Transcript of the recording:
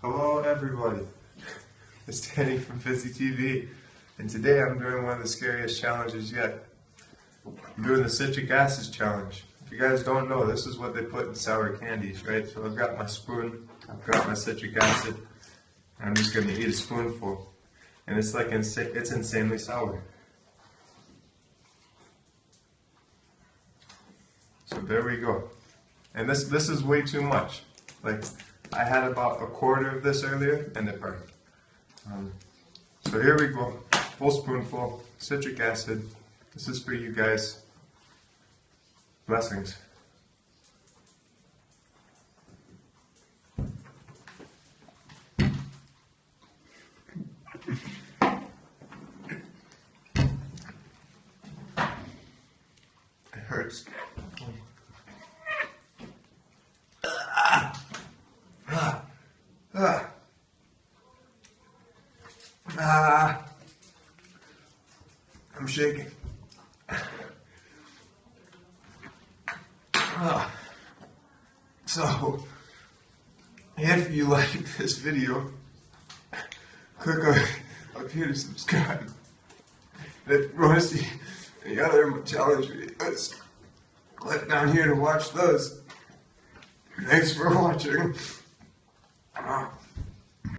Hello everybody, it's Danny from Fitzy TV, and today I'm doing one of the scariest challenges yet. I'm doing the citric acid challenge. If you guys don't know, this is what they put in sour candies, right? So I've got my spoon, I've got my citric acid, and I'm just going to eat a spoonful. And it's like it's insanely sour. So there we go. And this is way too much. Like, I had about a quarter of this earlier and it burned. So here we go. Full spoonful, citric acid. This is for you guys. Blessings. It hurts. I'm shaking. So, if you like this video, click up here to subscribe. And if you want to see any other challenge videos, click down here to watch those. Thanks for watching.